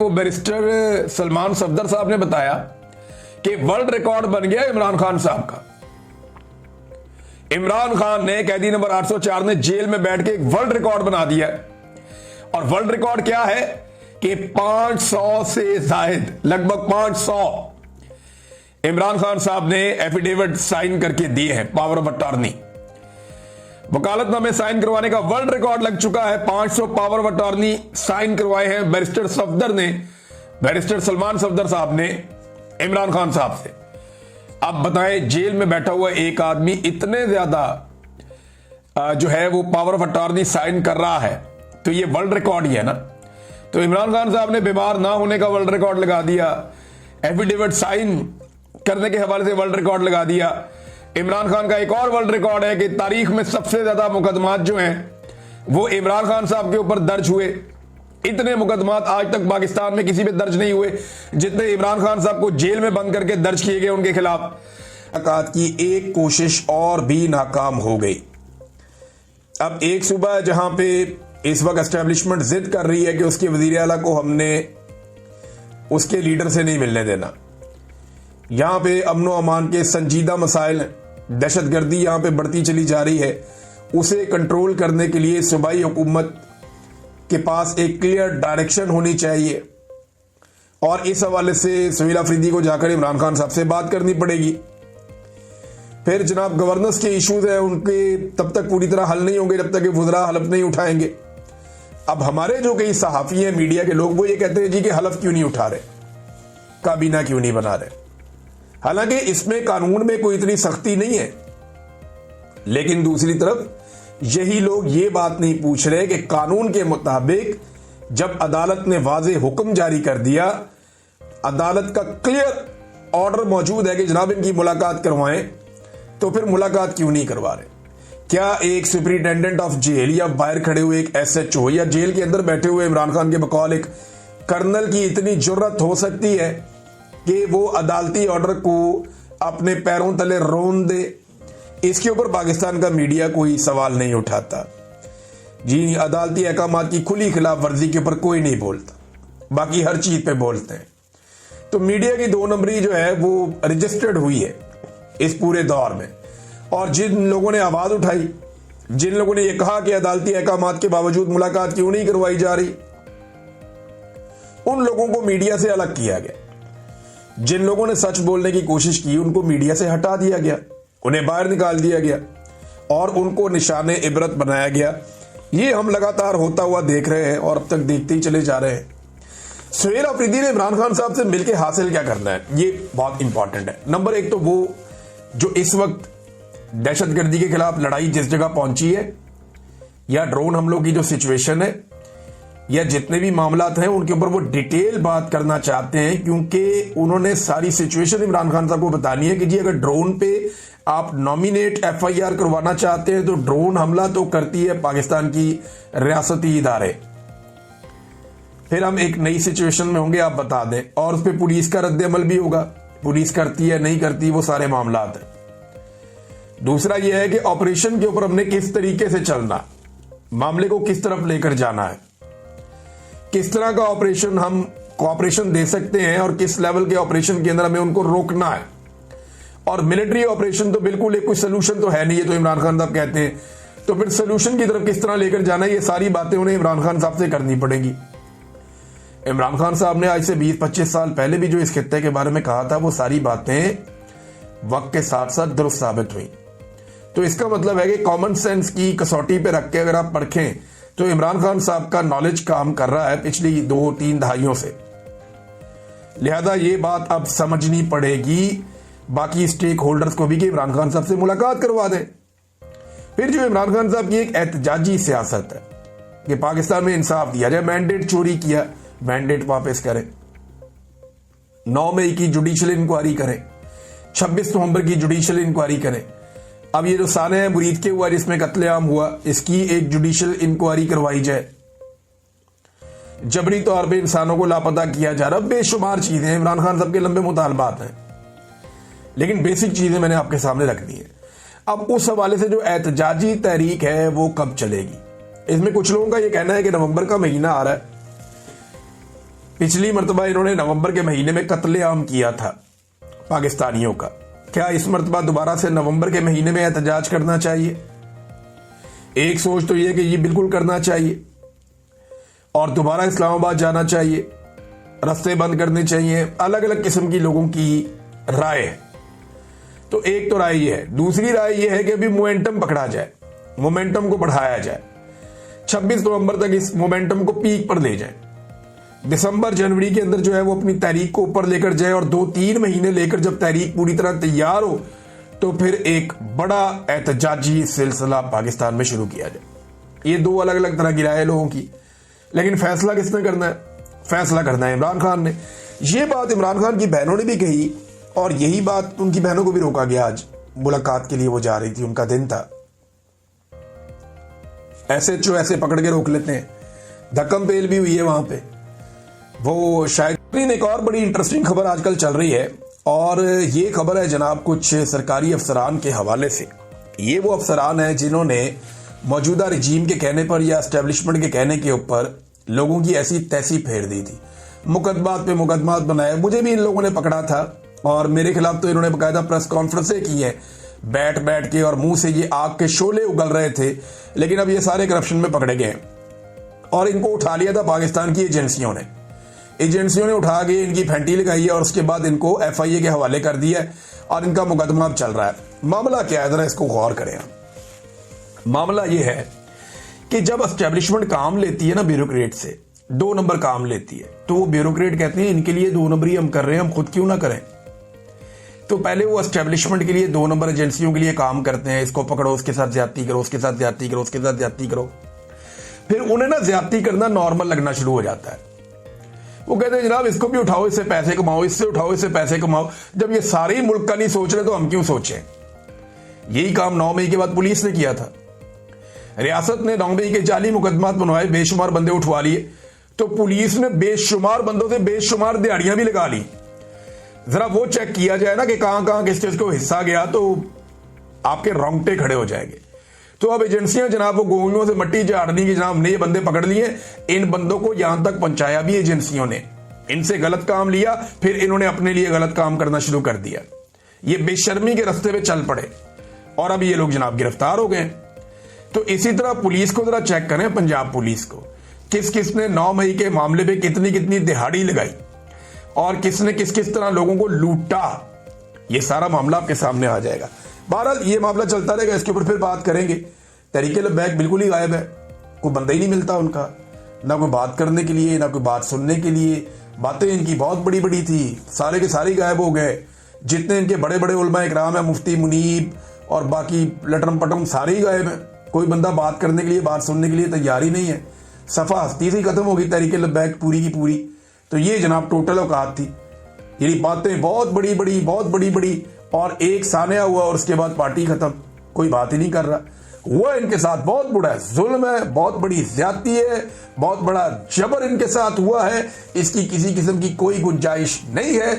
वो बैरिस्टर सलमान सफदर साहब ने बताया कि वर्ल्ड रिकॉर्ड बन गया इमरान खान साहब का। इमरान खान ने कैदी नंबर 804 ने जेल में बैठ के एक वर्ल्ड रिकॉर्ड बना दिया और वर्ल्ड रिकॉर्ड क्या है कि 500 से जायद, लगभग 500 इमरान खान साहब ने एफिडेविट साइन करके दिए हैं, पावर ऑफ अटॉर्नी, वकालतनामे साइन करवाने का वर्ल्ड रिकॉर्ड लग चुका है। 500 पावर ऑफ अटॉर्नी साइन करवाए हैं बैरिस्टर सफदर ने, बैरिस्टर सलमान सफदर साहब ने इमरान खान साहब से। अब बताएं, जेल में बैठा हुआ एक आदमी इतने ज्यादा जो है वो पावर ऑफ अटॉर्नी साइन कर रहा है, तो ये वर्ल्ड रिकॉर्ड ही है ना। तो इमरान खान साहब ने बीमार ना होने का वर्ल्ड रिकॉर्ड लगा दिया, एफिडेविट साइन करने के हवाले से वर्ल्ड रिकॉर्ड लगा दिया। इमरान खान का एक और वर्ल्ड रिकॉर्ड है कि तारीख में सबसे ज्यादा मुकदमात जो हैं वो इमरान खान साहब के ऊपर दर्ज हुए। इतने मुकदमात आज तक पाकिस्तान में किसी पे दर्ज नहीं हुए जितने इमरान खान साहब को जेल में बंद करके दर्ज किए गए उनके खिलाफ। मुलाकात की एक कोशिश और भी नाकाम हो गई। अब एक सूबा है जहां पे इस वक्त एस्टेब्लिशमेंट जिद कर रही है कि उसके वजीर आला को हमने उसके लीडर से नहीं मिलने देना। यहां पे अमनो अमान के संजीदा मसाइल, दहशतगर्दी यहां पे बढ़ती चली जा रही है, उसे कंट्रोल करने के लिए सूबाई हुकूमत के पास एक क्लियर डायरेक्शन होनी चाहिए और इस हवाले से सुहेल अफरीदी को जाकर इमरान खान साहब से बात करनी पड़ेगी। फिर जनाब गवर्नेंस के इश्यूज हैं, उनके तब तक पूरी तरह हल नहीं होंगे जब तक कि वुज़रा हलफ नहीं उठाएंगे। अब हमारे जो कई सहाफ़ी हैं, मीडिया के लोग, वो ये कहते हैं जी कि हलफ क्यों नहीं उठा रहे, काबीना क्यों नहीं बना रहे। हालांकि इसमें कानून में कोई इतनी सख्ती नहीं है, लेकिन दूसरी तरफ यही लोग ये बात नहीं पूछ रहे कि कानून के मुताबिक जब अदालत ने वाज़े हुक्म जारी कर दिया, अदालत का क्लियर ऑर्डर मौजूद है कि जनाब इनकी मुलाकात करवाएं, तो फिर मुलाकात क्यों नहीं करवा रहे। क्या एक सुपरिटेंडेंट ऑफ जेल या बाहर खड़े हुए एक SHO या जेल के अंदर बैठे हुए इमरान खान के बकौल एक कर्नल की इतनी जुर्रत हो सकती है कि वो अदालती ऑर्डर को अपने पैरों तले रोन दे? इसके ऊपर पाकिस्तान का मीडिया कोई सवाल नहीं उठाता जी। अदालती अहकाम की खुली खिलाफ वर्जी के ऊपर कोई नहीं बोलता, बाकी हर चीज पे बोलते हैं। तो मीडिया की 2 नंबरी जो है वो रजिस्टर्ड हुई है इस पूरे दौर में। और जिन लोगों ने आवाज उठाई, जिन लोगों ने यह कहा कि अदालती अहकाम के बावजूद मुलाकात क्यों नहीं करवाई जा रही, उन लोगों को मीडिया से अलग किया गया। जिन लोगों ने सच बोलने की कोशिश की उनको मीडिया से हटा दिया गया, उन्हें बाहर निकाल दिया गया और उनको निशाने इबरत बनाया गया। ये हम लगातार होता हुआ देख रहे हैं और अब तक देखते ही चले जा रहे हैं। सुहेल अफरीदी ने इमरान खान साहब से मिलकर हासिल क्या करना है, ये बहुत इंपॉर्टेंट है। नंबर 1 तो वो जो इस वक्त दहशतगर्दी के खिलाफ लड़ाई जिस जगह पहुंची है, या ड्रोन हमलों की जो सिचुएशन है, या जितने भी मामलात हैं उनके ऊपर वो डिटेल बात करना चाहते हैं, क्योंकि उन्होंने सारी सिचुएशन इमरान खान साहब को बतानी है कि जी अगर ड्रोन पे आप नॉमिनेट FIR करवाना चाहते हैं तो ड्रोन हमला तो करती है पाकिस्तान की रियासती इदारे। फिर हम एक नई सिचुएशन में होंगे, आप बता दें, और उस पर पुलिस का रद्द अमल भी होगा, पुलिस करती है नहीं करती, वो सारे मामलात हैं। दूसरा यह है कि ऑपरेशन के ऊपर हमने किस तरीके से चलना, मामले को किस तरफ लेकर जाना है, किस तरह का ऑपरेशन हम कोऑपरेशन दे सकते हैं और किस लेवल के ऑपरेशन के अंदर हमें उनको रोकना है। और मिलिट्री ऑपरेशन तो बिल्कुल एक कोई सोल्यूशन तो है नहीं, ये तो इमरान खान साहब कहते हैं, तो फिर सोल्यूशन की तरफ किस तरह लेकर जाना है, ये सारी बातें उन्हें इमरान खान साहब से करनी पड़ेगी। इमरान खान साहब ने आज से 20-25 साल पहले भी जो इस खित्ते के बारे में कहा था, वो सारी बातें वक्त के साथ साथ दुरुस्त साबित हुई। तो इसका मतलब है कि कॉमन सेंस की कसौटी पे रख के अगर आप परखें तो इमरान खान साहब का नॉलेज काम कर रहा है पिछली 2-3 दहाइयों से। लिहाजा ये बात अब समझनी पड़ेगी बाकी स्टेक होल्डर्स को भी कि इमरान खान साहब से मुलाकात करवा दें। फिर जो इमरान खान साहब की एक एहतजाजी सियासत है कि पाकिस्तान में इंसाफ दिया जाए, मैंडेट चोरी किया, मैंडेट वापस करें, 9 मई की जुडिशियल इंक्वायरी करें, 26 नवंबर की जुडिशियल इंक्वायरी करें। अब ये जो साने मुरीद के हुआ जिसमें कत्लेआम हुआ, इसकी एक जुडिशियल इंक्वायरी करवाई जाए। जबरी तौर पे इंसानों को लापता किया जा रहा, बेशुमार चीजें इमरान खान साहब के लंबे मुतालबात हैं, लेकिन बेसिक चीजें मैंने आपके सामने रख दी है। अब उस हवाले से जो एहतजाजी तहरीक है वो कब चलेगी, इसमें कुछ लोगों का ये कहना है कि नवंबर का महीना आ रहा है, पिछली मर्तबा इन्होंने नवंबर के महीने में कत्लेआम किया था पाकिस्तानियों का। क्या इस मर्तबा दोबारा से नवंबर के महीने में एहतजाज करना चाहिए? एक सोच तो यह कि ये बिल्कुल करना चाहिए और दोबारा इस्लामाबाद जाना चाहिए, रास्ते बंद करने चाहिए। अलग अलग किस्म की लोगों की राय है। तो एक तो राय ये है। दूसरी राय ये है कि अभी मोमेंटम पकड़ा जाए, मोमेंटम को बढ़ाया जाए, 26 नवंबर तक इस मोमेंटम को पीक पर ले जाए। दिसंबर जनवरी के अंदर जो है वो अपनी तहरीक को ऊपर लेकर जाए और 2-3 महीने लेकर जब तहरीक पूरी तरह तैयार हो तो फिर एक बड़ा एहतजाजी सिलसिला पाकिस्तान में शुरू किया जाए। ये दो अलग अलग तरह की राय है लोगों की, लेकिन फैसला किसने करना है? फैसला करना है इमरान खान ने। ये बात इमरान खान की बहनों ने भी कही और यही बात उनकी बहनों को भी रोका गया। आज मुलाकात के लिए वो जा रही थी, उनका दिन था। SHO ऐसे पकड़ के रोक लेते हैं। धक्कम पेल भी हुई है वहां पे। वो शायद एक और बड़ी इंटरेस्टिंग खबर आजकल चल रही है और ये खबर है जनाब कुछ सरकारी अफसरान के हवाले से। ये वो अफसरान हैं जिन्होंने मौजूदा रजीम के कहने पर या एस्टेब्लिशमेंट के कहने के ऊपर लोगों की ऐसी तैसी फेर दी थी, मुकदमात पे मुकदमात बनाए। मुझे भी इन लोगों ने पकड़ा था और मेरे खिलाफ तो इन्होंने बकायदा प्रेस कॉन्फ्रेंसें की हैं बैठ बैठ के और मुंह से ये आग के शोले उगल रहे थे। लेकिन अब ये सारे करप्शन में पकड़े गए और इनको उठा लिया था पाकिस्तान की एजेंसियों ने उठा के इनकी फैंटी लगाई है और उसके बाद इनको FIA के हवाले कर दिया है और इनका मुकदमा अब चल रहा है। मामला क्या है, जरा इसको गौर करें। मामला यह है कि जब एस्टेब्लिशमेंट काम लेती है ना ब्यूरोक्रेट से, 2 नंबर काम लेती है, तो वो ब्यूरोक्रेट कहते हैं इनके लिए 2 नंबरी हम कर रहे हैं, हम खुद क्यों ना करें। तो पहले वो एस्टेब्लिशमेंट के लिए 2 नंबर एजेंसियों के लिए काम करते हैं, इसको पकड़ो, उसके साथ ज्यादती करो, उसके साथ ज्यादती करो, उसके साथ ज्यादती करो। फिर उन्हें ना ज्यादती करना नॉर्मल लगना शुरू हो जाता है। वो कहते हैं जनाब इसको भी उठाओ, इससे पैसे कमाओ, इससे उठाओ, इससे पैसे कमाओ। जब ये सारे ही मुल्क का नहीं सोच रहे तो हम क्यों सोचें। यही काम 9 मई के बाद पुलिस ने किया था। रियासत ने 9 मई के जाली मुकदमात बनवाए, बेशुमार बंदे उठवा लिए, तो पुलिस ने बेशुमार बंदों से बेशुमार दिहाड़ियां भी लगा ली। जरा वो चेक किया जाए ना कि कहां कहां किस चीज को हिस्सा गया तो आपके रोंगटे खड़े हो जाएंगे। तो अब एजेंसियां जनाब वो गोलियों से मट्टी झाड़नी की जनाब हमने ये बंदे पकड़ लिए, इन बंदों को यहां तक पहुंचाया भी एजेंसियों ने, इनसे गलत काम लिया, फिर इन्होंने अपने लिए गलत काम करना शुरू कर दिया। ये बेशर्मी के रास्ते पे चल पड़े और अब ये लोग जनाब गिरफ्तार हो गए। तो इसी तरह पुलिस को जरा चेक करें, पंजाब पुलिस को, किस किस ने 9 मई के मामले पे कितनी कितनी दिहाड़ी लगाई और किसने किस किस तरह लोगों को लूटा। ये सारा मामला आपके सामने आ जाएगा। बहरहाल ये मामला चलता रहेगा, इसके ऊपर फिर बात करेंगे। तहरीके लब्बैक बिल्कुल ही गायब है, कोई बंदा ही नहीं मिलता उनका, ना कोई बात करने के लिए, ना कोई बात सुनने के लिए। बातें इनकी बहुत बड़ी बड़ी थी, सारे के सारे गायब हो गए। जितने इनके बड़े बड़े उलमा इकराम है, मुफ्ती मुनीब और बाकी लटरम पटम, सारे ही गायब हैं। कोई बंदा बात करने के लिए, बात सुनने के लिए तैयार ही नहीं है। सफा हस्ती से खत्म हो गई तहरीके लब्बैक पूरी की पूरी। तो ये जनाब टोटल औकात थी। ये बातें बहुत बड़ी बड़ी और एक सानिया हुआ और उसके बाद पार्टी खत्म, कोई बात ही नहीं कर रहा। वो इनके साथ बहुत बड़ा जुल्म है, बहुत बड़ी ज्यादती है, बहुत बड़ा जबर इनके साथ हुआ है। इसकी किसी किस्म की कोई गुंजाइश नहीं है।